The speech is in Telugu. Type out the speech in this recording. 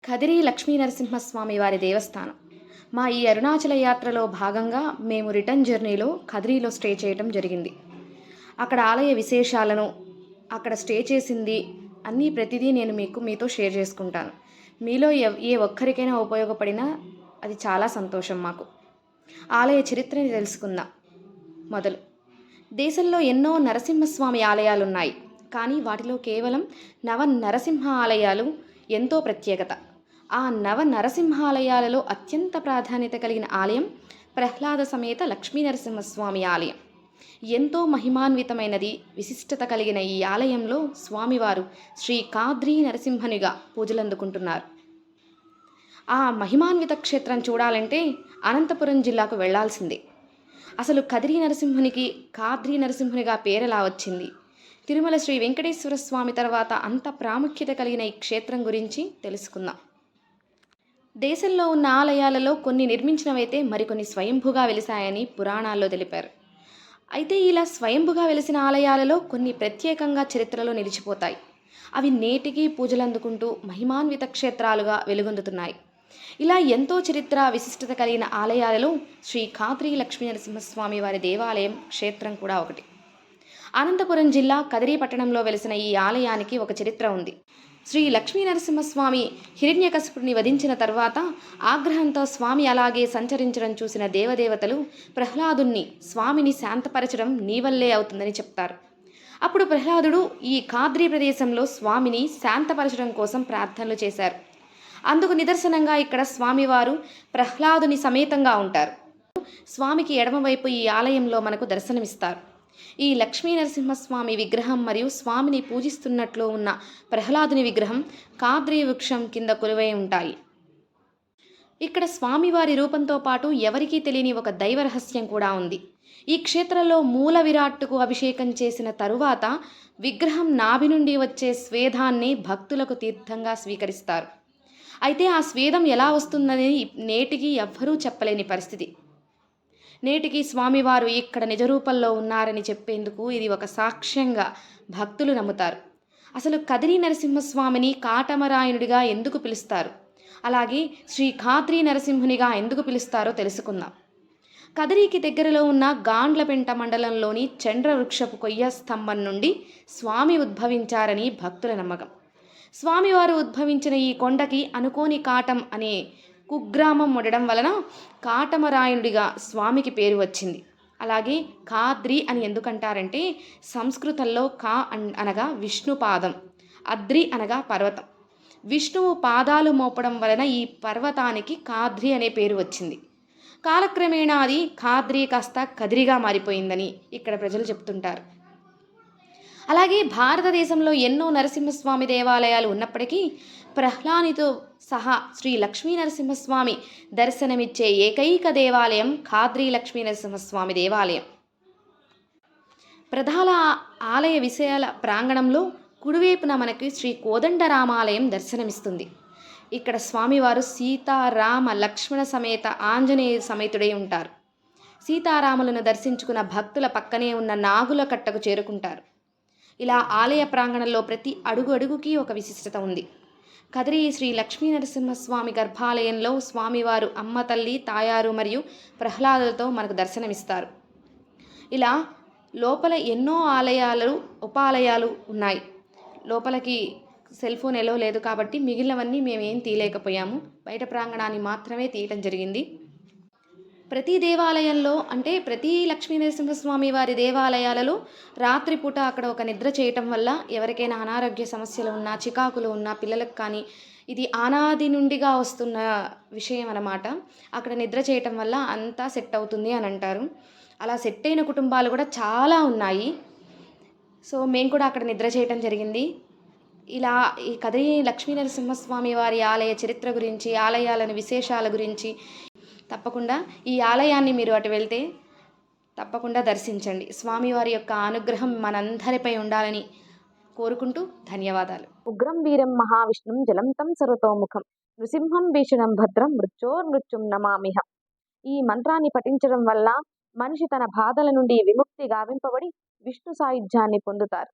కదిరి లక్ష్మీ నరసింహస్వామి వారి దేవస్థానం. మా ఈ అరుణాచల యాత్రలో భాగంగా మేము రిటర్న్ జర్నీలో కదిరిలో స్టే చేయటం జరిగింది. అక్కడ ఆలయ విశేషాలను, అక్కడ స్టే చేసింది అన్నీ ప్రతిదీ నేను మీతో షేర్ చేసుకుంటాను. మీలో ఏ ఒక్కరికైనా ఉపయోగపడినా అది చాలా సంతోషం మాకు. ఆలయ చరిత్రని తెలుసుకుందాం. మొదలు దేశంలో ఎన్నో నరసింహస్వామి ఆలయాలున్నాయి. కానీ వాటిలో కేవలం నవ నరసింహ ఆలయాలు ఎంతో ప్రత్యేకత. ఆ నవ నరసింహాలయాలలో అత్యంత ప్రాధాన్యత కలిగిన ఆలయం ప్రహ్లాద సమేత లక్ష్మీ నరసింహస్వామి ఆలయం. ఎంతో మహిమాన్వితమైనది, విశిష్టత కలిగిన ఈ ఆలయంలో స్వామివారు శ్రీ కాద్రీ నరసింహనిగా పూజలందుకుంటున్నారు. ఆ మహిమాన్విత క్షేత్రం చూడాలంటే అనంతపురం జిల్లాకు వెళ్లాల్సిందే. అసలు కదిరి నరసింహునికి కాద్రీ నరసింహునిగా పేరెలా వచ్చింది? తిరుమల శ్రీ వెంకటేశ్వర స్వామి తర్వాత అంత ప్రాముఖ్యత కలిగిన ఈ క్షేత్రం గురించి తెలుసుకుందాం. దేశంలో ఉన్న ఆలయాలలో కొన్ని నిర్మించినవైతే మరికొన్ని స్వయంభుగా వెలిశాయని పురాణాల్లో తెలిపారు. అయితే ఇలా స్వయంభుగా వెలిసిన ఆలయాలలో కొన్ని ప్రత్యేకంగా చరిత్రలో నిలిచిపోతాయి. అవి నేటికి పూజలందుకుంటూ మహిమాన్విత క్షేత్రాలుగా వెలుగొందుతున్నాయి. ఇలా ఎంతో చరిత్ర విశిష్టత కలిగిన ఆలయాలలో శ్రీ కాద్రీ లక్ష్మీ నరసింహస్వామి వారి దేవాలయం క్షేత్రం కూడా ఒకటి. అనంతపురం జిల్లా కదిరి పట్టణంలో వెలిసిన ఈ ఆలయానికి ఒక చరిత్ర ఉంది. శ్రీ లక్ష్మీ నరసింహస్వామి హిరణ్యకశిపుడిని వధించిన తర్వాత ఆగ్రహంతో స్వామి అలాగే సంచరించడం చూసిన దేవదేవతలు ప్రహ్లాదుణ్ణి, స్వామిని శాంతపరచడం నీ వల్లే అవుతుందని చెప్తారు. అప్పుడు ప్రహ్లాదుడు ఈ కాద్రీ ప్రదేశంలో స్వామిని శాంతపరచడం కోసం ప్రార్థనలు చేశారు. అందుకు నిదర్శనంగా ఇక్కడ స్వామివారు ప్రహ్లాదుని సమేతంగా ఉంటారు. స్వామికి ఎడమవైపు ఈ ఆలయంలో మనకు దర్శనమిస్తారు. ఈ లక్ష్మీ నరసింహస్వామి విగ్రహం మరియు స్వామిని పూజిస్తున్నట్లు ఉన్న ప్రహ్లాదుని విగ్రహం కాద్రీ వృక్షం కింద కొలువై ఉంటాయి. ఇక్కడ స్వామివారి రూపంతో పాటు ఎవరికీ తెలియని ఒక దైవ రహస్యం కూడా ఉంది. ఈ క్షేత్రంలో మూల విరాట్టుకు అభిషేకం చేసిన తరువాత విగ్రహం నాభి నుండి వచ్చే స్వేదాన్ని భక్తులకు తీర్థంగా స్వీకరిస్తారు. అయితే ఆ స్వేదం ఎలా వస్తుందని నేటికి ఎవ్వరూ చెప్పలేని పరిస్థితి. నేటికి స్వామివారు ఇక్కడ నిజరూపంలో ఉన్నారని చెప్పేందుకు ఇది ఒక సాక్ష్యంగా భక్తులు నమ్ముతారు. అసలు కదిరి నరసింహస్వామిని కాటమరాయునుడిగా ఎందుకు పిలుస్తారు, అలాగే శ్రీ కాద్రీ నరసింహునిగా ఎందుకు పిలుస్తారో తెలుసుకుందాం. కదిరికి దగ్గరలో ఉన్న గాండ్లపెంట మండలంలోని చంద్రవృక్షపు కొయ్య స్తంభం నుండి స్వామి ఉద్భవించారని భక్తుల నమ్మకం. స్వామివారు ఉద్భవించిన ఈ కొండకి అనుకోని కాటం అనే కుగ్రామం ఉండడం వలన కాటమరాయునుడిగా స్వామికి పేరు వచ్చింది. అలాగే కాద్రి అని ఎందుకంటారంటే సంస్కృతంలో కా అనగా విష్ణుపాదం, అద్రి అనగా పర్వతం. విష్ణువు పాదాలు మోపడం వలన ఈ పర్వతానికి కాద్రి అనే పేరు వచ్చింది. కాలక్రమేణా అది కాద్రి కాస్త కదిరిగా మారిపోయిందని ఇక్కడ ప్రజలు చెప్తుంటారు. అలాగే భారతదేశంలో ఎన్నో నరసింహస్వామి దేవాలయాలు ఉన్నప్పటికీ ప్రహ్లానితో సహా శ్రీ లక్ష్మీ నరసింహస్వామి దర్శనమిచ్చే ఏకైక దేవాలయం కాద్రీ లక్ష్మీ నరసింహస్వామి దేవాలయం. ప్రధాన ఆలయ విషయాల ప్రాంగణంలో కుడివైపున మనకి శ్రీ కోదండరామాలయం దర్శనమిస్తుంది. ఇక్కడ స్వామివారు సీతారామ లక్ష్మణ సమేత ఆంజనేయ సమేతుడై ఉంటారు. సీతారాములను దర్శించుకున్న భక్తుల పక్కనే ఉన్న నాగుల కట్టకు చేరుకుంటారు. ఇలా ఆలయ ప్రాంగణంలో ప్రతి అడుగుకి ఒక విశిష్టత ఉంది. కదిరి శ్రీ లక్ష్మీ నరసింహస్వామి గర్భాలయంలో స్వామివారు అమ్మ తల్లి, తాయారు మరియు ప్రహ్లాదులతో మనకు దర్శనమిస్తారు. ఇలా లోపల ఎన్నో ఉపాలయాలు ఉన్నాయి. లోపలికి సెల్ ఫోన్ ఎలో లేదు కాబట్టి మిగిలినవన్నీ మేమేం తీయలేకపోయాము. బయట ప్రాంగణాన్ని మాత్రమే తీయటం జరిగింది. ప్రతి దేవాలయంలో అంటే ప్రతి లక్ష్మీ నరసింహస్వామి వారి దేవాలయాలలో రాత్రిపూట అక్కడ ఒక నిద్ర చేయటం వల్ల ఎవరికైనా అనారోగ్య సమస్యలు ఉన్నా, చికాకులు ఉన్నా పిల్లలకు కానీ ఇది అనాది నుండిగా వస్తున్న విషయం అన్నమాట. అక్కడ నిద్ర చేయటం వల్ల అంతా సెట్ అవుతుంది అని అంటారు. అలా సెట్ అయిన కుటుంబాలు కూడా చాలా ఉన్నాయి. సో మేము కూడా అక్కడ నిద్ర చేయటం జరిగింది. ఇలా ఈ కదిరి లక్ష్మీ నరసింహస్వామి వారి ఆలయ చరిత్ర గురించి, ఆలయాలను విశేషాల గురించి తప్పకుండా ఈ ఆలయాన్ని మీరు అటు వెళ్తే తప్పకుండా దర్శించండి. స్వామివారి యొక్క అనుగ్రహం మనందరిపై ఉండాలని కోరుకుంటూ ధన్యవాదాలు. ఉగ్రం వీరం మహావిష్ణుం జలంతం సర్వతోముఖం నృసింహం భీషణం భద్రం మృత్యోర్మృత్యుం నమామిహం. ఈ మంత్రాన్ని పఠించడం వల్ల మనిషి తన బాధల నుండి విముక్తి గావింపబడి విష్ణు సాయుధ్యాన్ని పొందుతారు.